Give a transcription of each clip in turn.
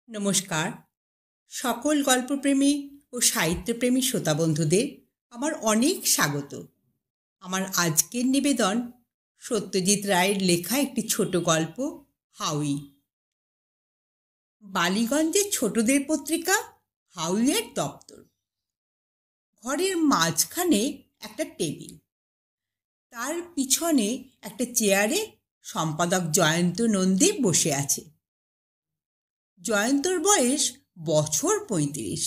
নমস্কার। সকল গল্পপ্রেমী ও সাহিত্যপ্রেমী শ্রোতা বন্ধুদের আমার অনেক স্বাগত। আমার আজকের নিবেদন সত্যজিৎ রায়ের লেখা একটি ছোট গল্প, হাউই। বালিগঞ্জের ছোটদের পত্রিকা হাউইয়ের দপ্তর। ঘরের মাঝখানে একটা টেবিল, তার পিছনে একটা চেয়ারে সম্পাদক জয়ন্ত নন্দী বসে আছে। জয়ন্তর বয়স বছর ৩৫।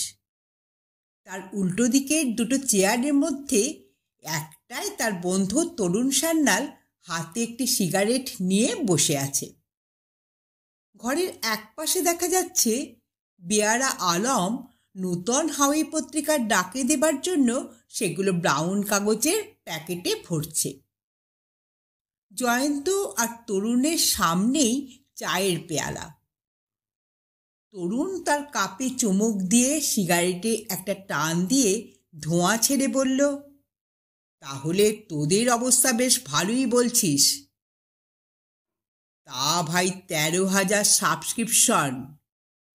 তার উল্টো দিকের দুটো চেয়ারের মধ্যে একটায় তার বন্ধু তরুণ সান্যাল হাতে একটি সিগারেট নিয়ে বসে আছে। ঘরের একপাশে দেখা যাচ্ছে বেয়ারা আলম নূতন হাউই পত্রিকার ডাকে দেবার জন্য সেগুলো ব্রাউন কাগজের প্যাকেটে ভরছে। জয়ন্ত আর তরুণের সামনেই চায়ের পেয়ালা। তরুণ তার কাপে চুমুক দিয়ে সিগারেটে একটা টান দিয়ে ধোঁয়া ছেড়ে বলল, তাহলে তোদের অবস্থা বেশ ভালোই বলছিস। তা ভাই, ১৩,০০০ সাবস্ক্রিপশন,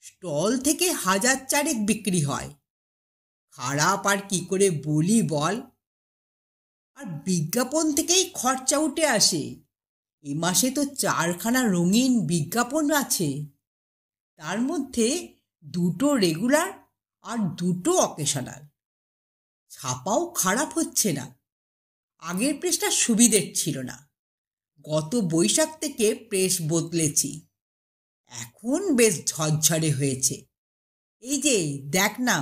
স্টল থেকে ১,০০০ বিক্রি হয়। খারাপ আর কি করে বলি বল? আর বিজ্ঞাপন থেকেই খরচা উঠে আসে। এ মাসে তো ৪খানা রঙিন বিজ্ঞাপন আছে, তার মধ্যে ২টো রেগুলার আর 2টো অকেশনাল। ছাপাও খারাপ হচ্ছে না। আগের প্রেসটা সুবিধের ছিল না, গত বৈশাখ থেকে প্রেস বদলেছি, এখন বেশ ঝরঝরে হয়েছে। এই যে দেখ না।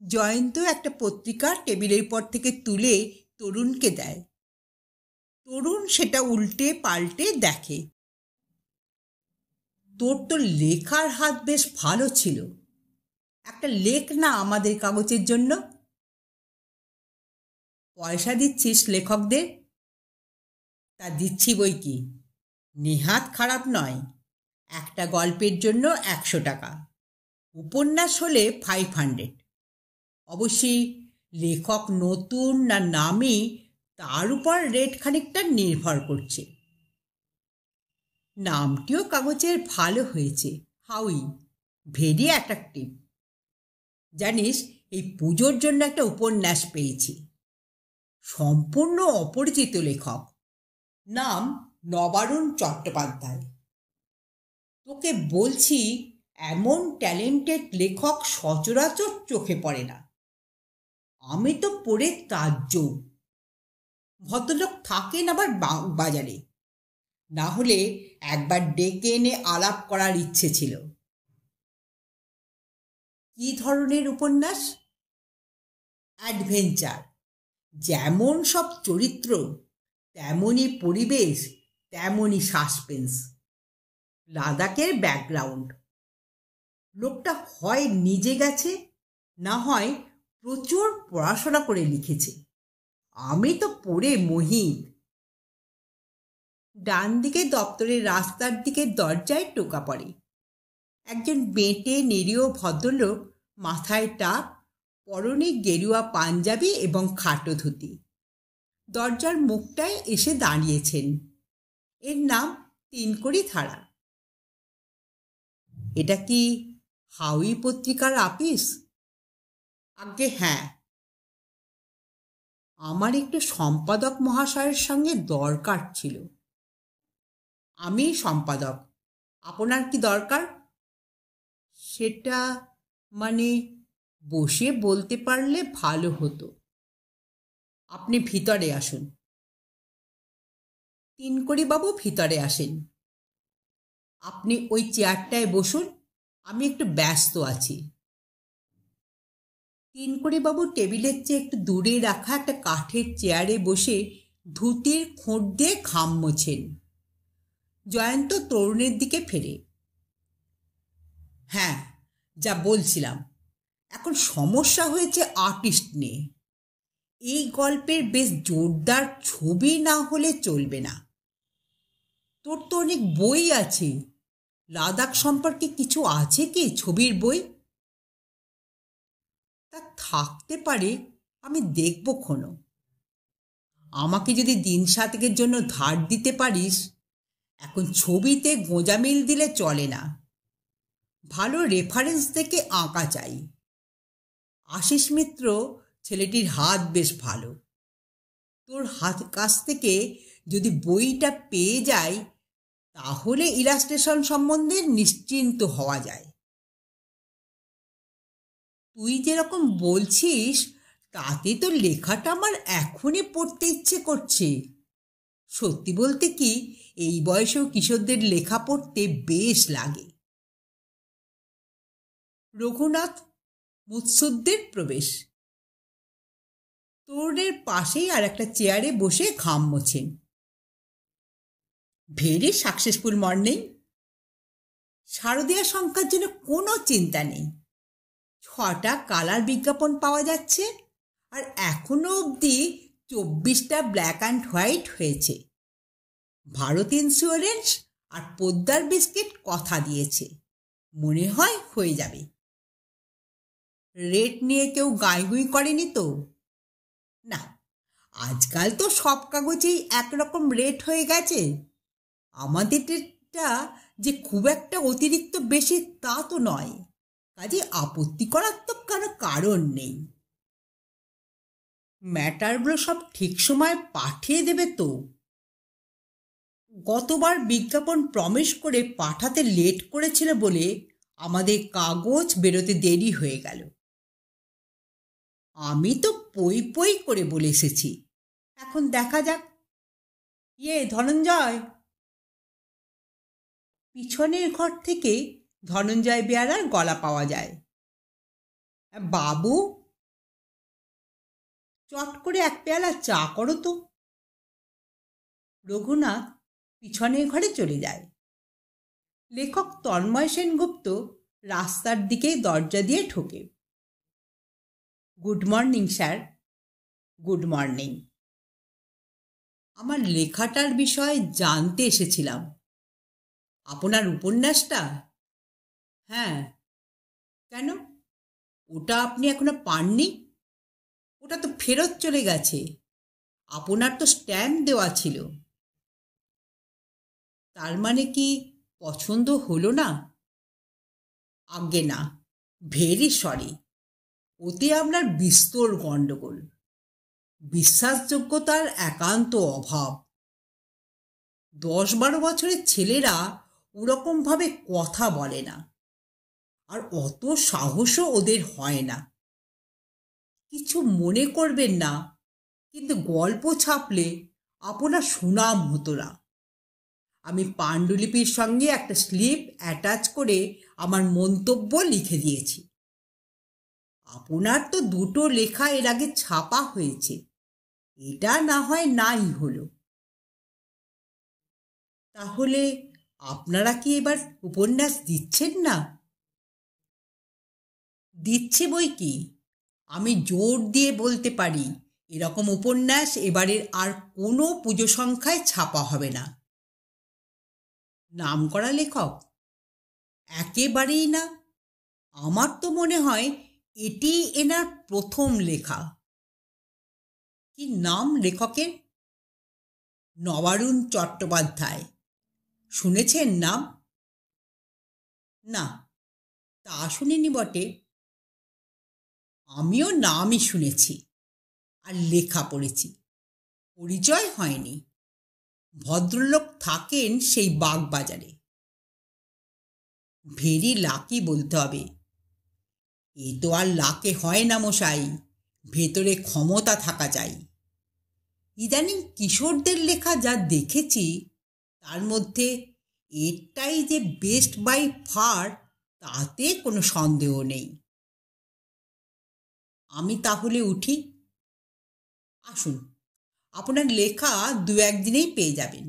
জয়ন্ত একটা পত্রিকা টেবিলের পর থেকে তুলে তরুণকে দেয়। তরুণ সেটা উল্টে পাল্টে দেখে। তোর তো লেখার হাত বেশ ভালো ছিল, একটা লেখ না আমাদের কাগজের জন্য। পয়সা দিচ্ছিস লেখকদের? তা দিচ্ছি বই কি, নেহাত খারাপ নয়। একটা গল্পের জন্য ১০০ টাকা, উপন্যাস হলে 500। অবশ্যই লেখক নতুন না নামি তার উপর রেট খানিকটা নির্ভর করছে। নামটিও কাগজের ভালো হয়েছে, হাউই, ভেরি অ্যাট্রাকটিভ। জানিস, এই পুজোর জন্য একটা উপন্যাস পেয়েছি, সম্পূর্ণ অপরিচিত লেখক, নাম নবারুণ চট্টোপাধ্যায়। তোকে বলছি, এমন ট্যালেন্টেড লেখক সচরাচর চোখে পড়ে না। আমি তো পড়ে তাজ্জব। ভদ্রলোক থাকেন আবার বাজারে, না হলে একবার ডেকে এনে আলাপ করার ইচ্ছে ছিল। কি ধরনের উপন্যাস? অ্যাডভেঞ্চার, যেমন সব চরিত্র তেমনই পরিবেশ, তেমনই সাসপেন্স, লাদাখের ব্যাকগ্রাউন্ড। লোকটা হয় নিজে গেছে, না হয় প্রচুর পড়াশোনা করে লিখেছে। আমি তো পড়ে মোহিত। ডান দিকে দপ্তরের রাস্তার দিকে দরজায় টোকা পড়ে। একজন বেঁটে নিরীহ ভদ্রলোক, মাথায় টাক, পরনে গেরুয়া পাঞ্জাবি এবং খাটো ধুতি, দরজার মুখটায় এসে দাঁড়িয়েছেন। এর নাম তিনকড়ি থাড়া। এটা কি হাউই পত্রিকার আপিস? আজ্ঞে হ্যাঁ। আমার একটু সম্পাদক মহাশয়ের সঙ্গে দরকার ছিল। আমি সম্পাদক, আপনার কি দরকার? সেটা মানে বসে বলতে পারলে ভালো হতো। আপনি ভিতরে আসুন। তিনকড়িবাবু ভিতরে আসেন। আপনি ওই চেয়ারটায় বসুন, আমি একটু ব্যস্ত আছি। তিনকড়িবাবু টেবিলের চেয়ে একটু দূরে রাখা একটা কাঠের চেয়ারে বসে ধুতির খোঁট দিয়ে ঘাম মোছেন। জয়ন্ত তরুণের দিকে ফেরে। হ্যাঁ, যা বলছিলাম, এখন সমস্যা হয়েছে আর্টিস্ট নিয়ে। এই গল্পের বেশ জোরদার ছবি না হলে চলবে না। তোর তো অনেক বই আছে, লাদাখ সম্পর্কে কিছু আছে কি ছবির বই? তা থাকতে পারে, আমি দেখব ক্ষণ। আমাকে যদি দিন-7 জন্য ধার দিতে পারিস। এখন ছবিতে গোঁজামিল দিলে চলে না। ভালো রেফারেন্স দেখে আঁকা চাই। আশিস মিত্র ছেলেটির হাত বেশ ভালো। তোর হাত কাছ থেকে যদি বইটা পেয়ে যাই তাহলে ইলাস্ট্রেশন সম্বন্ধে নিশ্চিন্ত হওয়া যায়। তুই যেরকম বলছিস তাতে তো লেখাটা আমার এখনই পড়তে ইচ্ছে করছে। সত্যি বলতে কি, এই বয়সেও কিশোরদের লেখা পড়তে বেশ লাগে। রঘুনাথ মুৎসুদ্দির প্রবেশ। তোরণের পাশেই আর একটা চেয়ারে বসে ঘাম মোছেন। Very successful morning. শারদীয়া সংখ্যার জন্য কোনো চিন্তা নেই। 6টা কালার বিজ্ঞাপন পাওয়া যাচ্ছে আর এখনো অবধি 24টা ব্ল্যাক অ্যান্ড হোয়াইট হয়েছে। ভারত ইন্স্যুরেন্স আর পোদ্দার বিস্কিট কথা দিয়েছে, মনে হয় হয়ে যাবে। রেট নিয়ে কেউ গাঁইগুঁই করেনি তো? না, আজকাল তো সব কাগজেই একরকম রেট হয়ে গেছে। আমাদেরটা যে খুব একটা অতিরিক্ত বেশি তা তো নয়, কাজে আপত্তি করার তো কোনো কারণ নেই। ম্যাটারগুলো সব ঠিক সময় পাঠিয়ে দেবে তো? গতবার বিজ্ঞাপন প্রমিস করে পাঠাতে লেট করেছিল বলে আমাদের কাগজ বেরোতে দেরি হয়ে গেল। আমি তো পই পই করে বলে এসেছি, এখন দেখা যাক। ধনঞ্জয়। পিছনের ঘর থেকে ধনঞ্জয় বেয়ারার গলা পাওয়া যায়। বাবু, চট করে এক পেয়ালা চা করো তো। রঘুনাথ পিছনের ঘরে চলে যায়। লেখক তন্ময় সেনগুপ্ত রাস্তার দিকেই দরজা দিয়ে ঢোকে। Good morning sir. Good morning. আমার লেখাটার বিষয়ে জানতে এসেছিলাম। আপনার উপন্যাসটা? হ্যাঁ। কেন, ওটা আপনি এখনো পাননি? ওটা তো ফেরত চলে গেছে। আপনার তো স্ট্যাম্প দেওয়া ছিল। তার মানে কি পছন্দ হলো না? আজ্ঞে না, ভেরি সরি। ওতে আপনার বিস্তর গণ্ডগোল। বিশ্বাসযোগ্যতার একান্ত অভাব। 10-12 বছরের ছেলেরা ওরকমভাবে কথা বলে না, আর অত সাহসও ওদের হয় না। কিছু মনে করবেন না, কিন্তু গল্প ছাপলে আপনার সুনাম হতো না। আমি পাণ্ডুলিপির সঙ্গে একটা স্লিপ অ্যাটাচ করে আমার মন্তব্য লিখে দিয়েছি। আপনার তো 2টো লেখা এর আগে ছাপা হয়েছে, এটা না হয় নাই হলো। তাহলে আপনারা কি এবার উপন্যাস দিচ্ছেন না? দিচ্ছে বই কি, আমি জোর দিয়ে বলতে পারি এরকম উপন্যাস এবারের আর কোনো পুজো সংখ্যায় ছাপা হবে না। নামকরা লেখক? একেবারেই না। আমার তো মনে হয় এটি এনার প্রথম লেখা। কি নাম লেখকের? নবারুণ চট্টোপাধ্যায়। শুনেছেন নাম? না, তা শুনিনি বটে। আমিও নামই শুনেছি আর লেখা পড়েছি, পরিচয় হয়নি। ভদ্রলোক থাকেন সেই বাগবাজারে। ভেরি লাকি বলতে হবে। এ তো আর লাকে হয় না মশাই, ভেতরে ক্ষমতা থাকা চাই। ইদানিং কিশোরদের লেখা যা দেখেছি তার মধ্যে এটাই যে বেস্ট বাই ফার তাতে কোনো সন্দেহ নেই। আমি তাহলে উঠি। আসুন, আপনার লেখা 2-1 দিনেই পেয়ে যাবেন।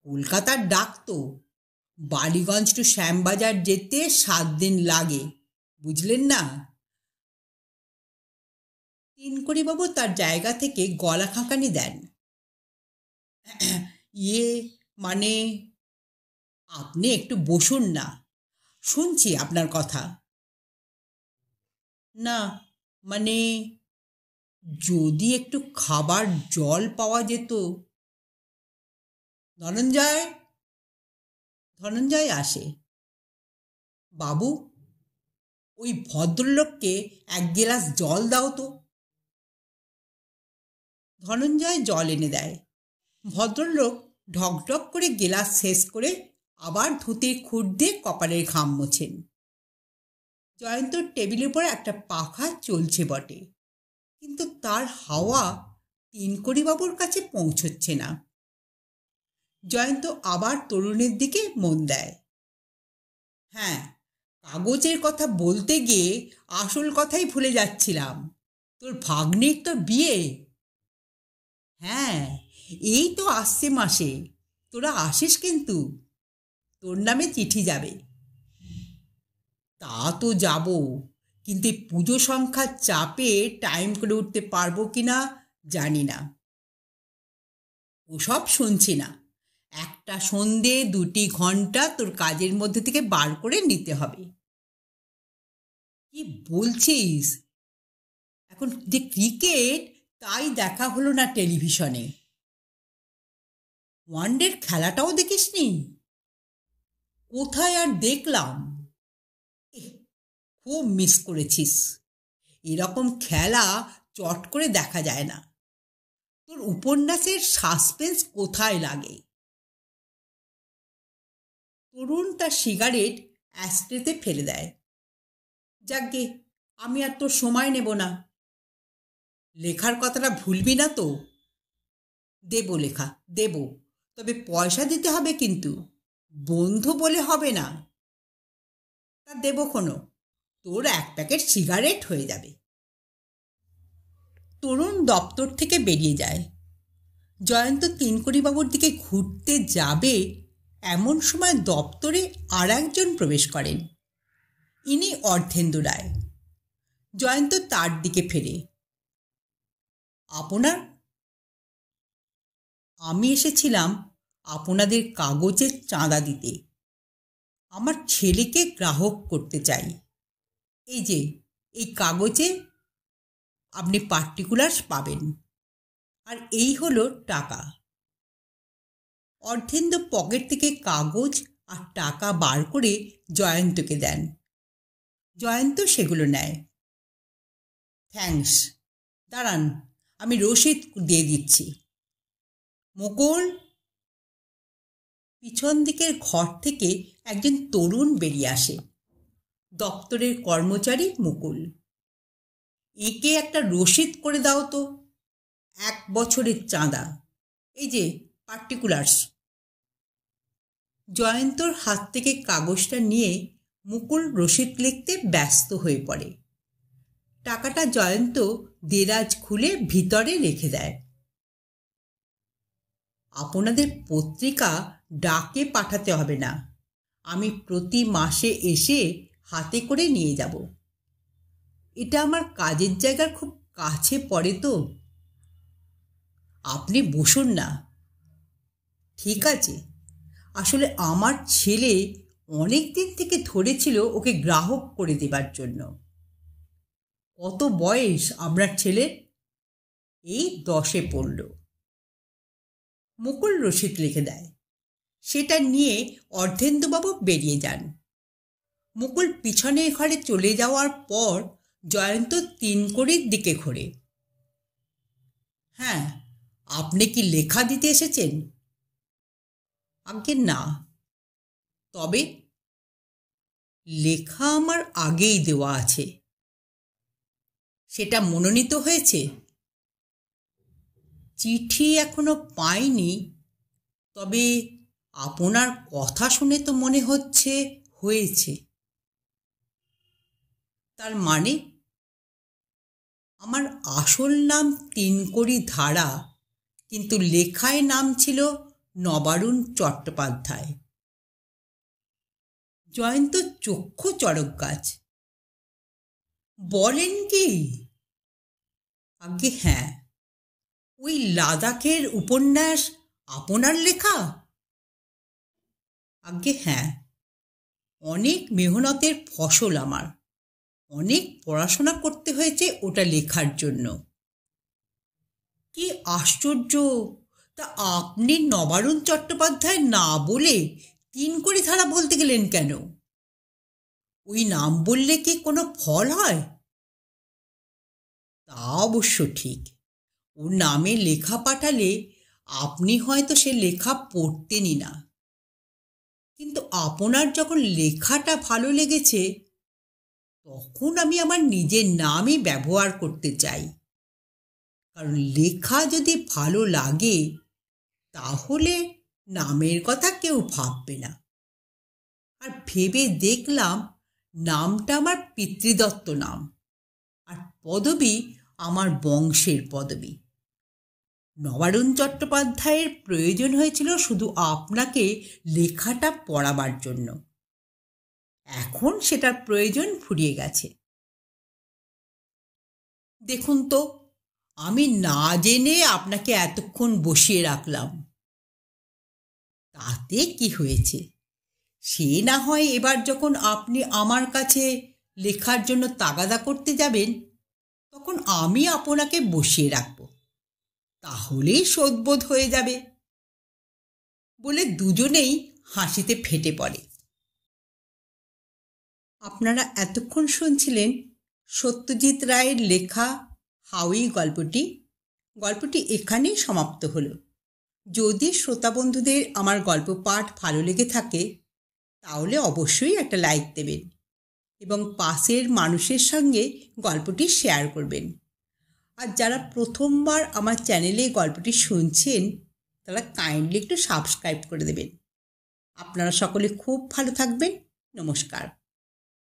কলকাতার ডাক তো, বালিগঞ্জ টু শ্যামবাজার যেতে 7 দিন লাগে, বুঝলেন না? তিনকড়িবাবু তার জায়গা থেকে গলা খাঁকানি দেন। মানে, আপনি একটু বসুন না, শুনছি আপনার কথা। না, মানে যদি একটু খাবার জল পাওয়া যেত। ধনঞ্জয়। ধনঞ্জয় আসে। বাবু, ওই ভদ্রলোককে এক গেলাস জল দাও তো। ধনঞ্জয় জল এনে দেয়। ভদ্রলোক ঢকঢক করে গেলাস শেষ করে আবার ধুতির খুঁট দিয়ে কপালের ঘাম মোছেন। জয়ন্তর টেবিলের উপর একটা পাখা চলছে বটে, কিন্তু তার হাওয়া তিনকড়িবাবুর কাছে পৌঁছচ্ছে না। জয়ন্ত আবার তরুণের দিকে মন দেয়। হ্যাঁ, কাগজের কথা বলতে গিয়ে আসল কথাই ভুলে যাচ্ছিলাম। তোর ভাগ্নির তো বিয়ে। হ্যাঁ, এই তো আসছে মাসে। তোরা আসিস কিন্তু, তোর নামে চিঠি যাবে। তা তো যাব, কিন্তু পুজো সংখ্যার চাপে টাইম করে উঠতে পারবো কি না জানি না। ওসব শুনছি না। একটা সন্ধে 2 ঘন্টা তোর কাজের মধ্যে থেকে বার করে নিতে হবে। কি বলছিস? এখন যে ক্রিকেট, তাই দেখা হলো না টেলিভিশনে। ওয়ানডের খেলাটাও দেখিসনি? কোথায় আর দেখলাম। খুব মিস করেছিস। এরকম খেলা চট করে দেখা যায় না। তোর উপন্যাসের সাসপেন্স কোথায় লাগে? তরুণ তার সিগারেট অ্যাস্ট্রেতে ফেলে দেয়। যাকগে, আমি আর তোর সময় নেব না। লেখার কথাটা ভুলবি না তো? দেব লেখা, দেব, তবে পয়সা দিতে হবে কিন্তু, বন্ধু বলে হবে না। তা দেব কোনো, তোর 1 প্যাকেট সিগারেট হয়ে যাবে। তরুণ দপ্তর থেকে বেরিয়ে যায়। জয়ন্ত তিনকড়িবাবুর দিকে ঘুরতে যাবে এমন সময় দপ্তরে আর একজন প্রবেশ করেন। ইনি অর্ধেন্দু রায়। জয়ন্ত তার দিকে ফেরে। আপনার? আমি এসেছিলাম আপনাদের কাগজের চাঁদা দিতে। আমার ছেলেকে গ্রাহক করতে চাই। এই যে এই কাগজে আপনি পার্টিকুলার্স পাবেন, আর এই হলো টাকা। অর্ধেন্দু পকেট থেকে কাগজ আর টাকা বার করে জয়ন্তকে দেন। জয়ন্ত সেগুলো নেয়। থ্যাঙ্কস, দাঁড়ান, আমি রসিদ দিয়ে দিচ্ছি। মুকুল। পিছন দিকের ঘর থেকে একজন তরুণ বেরিয়ে আসে। দপ্তরের কর্মচারী মুকুল। একে একটা রসিদ করে দাও তো, 1 বছরের চাঁদা, এই যে পার্টিকুলার্স। জয়ন্তর হাত থেকে কাগজটা নিয়ে মুকুল রসিদ লিখতে ব্যস্ত হয়ে পড়ে। টাকাটা জয়ন্ত দেরাজ খুলে ভিতরে রেখে দেয়। আপনাদের পত্রিকা ডাকে পাঠাতে হবে না, আমি প্রতি মাসে এসে হাতে করে নিয়ে যাব। এটা আমার কাজের জায়গার খুব কাছে পড়ে তো। আপনি বসুন না। ঠিক আছে, আসলে আমার ছেলে অনেক দিন থেকে ধরেছিল ওকে গ্রাহক করে দেবার জন্য। কত বয়স আপনার ছেলের? এই 10-এ পড়ল। মুকুল রসিদ লিখে দেয়। সেটা নিয়ে অর্ধেন্দুবাবু বেরিয়ে যান। মুকুল পিছনের ঘরে চলে যাওয়ার পর জয়ন্ত তিনকড়ির দিকে ঘোরে। হ্যাঁ, আপনি কি লেখা দিতে এসেছেন? আজ্ঞে না। তবে লেখা আমার আগেই দেওয়া আছে। সেটা মনোনীত হয়েছে? চিঠি এখনো পাইনি, তবে আপনার কথা শুনে তো মনে হচ্ছে হয়েছে। তার মানে? আমার আসল নাম তিনকড়ি ধারা, কিন্তু লেখায় নাম ছিল নবারুণ চট্টোপাধ্যায়। জয়ন্ত চক্ষু চড়ক গাছ। বলেন কি? আজ্ঞে হ্যাঁ। ওই লাদাখের উপন্যাস আপনার লেখা? আজ্ঞে হ্যাঁ। অনেক মেহনতের ফসল আমার। অনেক পড়াশোনা করতে হয়েছে ওটা লেখার জন্য। কি আশ্চর্য! তা আপনি নবারুণ চট্টোপাধ্যায় না বলে তিনকড়ি ধারা বলতে গেলেন কেন? ওই নাম বললে কি কোনো ফল হয়? তা অবশ্য ঠিক। ওর নামে লেখা পাঠালে আপনি হয়তো সে লেখা পড়তেনই না, কিন্তু আপনার যখন লেখাটা ভালো লেগেছে তখন আমি আমার নিজের নামই ব্যবহার করতে চাই। কারণ লেখা যদি ভালো লাগে তাহলে নামের কথা কেউ ভাববে না। আর ভেবে দেখলাম নামটা আমার পিতৃদত্ত নাম, আর পদবী আমার বংশের পদবী। নবারুণ চট্টোপাধ্যায়ের প্রয়োজন হয়েছিল শুধু আপনাকে লেখাটা পড়াবার জন্য। এখন সেটার প্রয়োজন ফুরিয়ে গেছে। দেখুন তো, আমি না জেনে আপনাকে এতক্ষণ বসিয়ে রাখলাম, তাতে কি হয়েছে? সে না হয় এবার যখন আপনি আমার কাছে লেখার জন্য তাগাদা করতে যাবেন তখন আমি আপনাকে বসিয়ে রাখব, তাহলেই শোধবোধ হয়ে যাবে। বলে দুজনেই হাসিতে ফেটে পড়ে। আপনারা এতক্ষণ শুনছিলেন সত্যজিৎ রায়ের লেখা হাউই গল্পটি এখানেই সমাপ্ত হলো। যদি শ্রোতা বন্ধুদের আমার গল্প পাঠ ভালো লেগে থাকে তাহলে অবশ্যই একটা লাইক দেবেন এবং পাশের মানুষের সঙ্গে গল্পটি শেয়ার করবেন। আর যারা প্রথমবার আমার চ্যানেলে গল্পটি শুনছেন তারা কাইন্ডলি একটু সাবস্ক্রাইব করে দেবেন। আপনারা সকলে খুব ভালো থাকবেন। নমস্কার।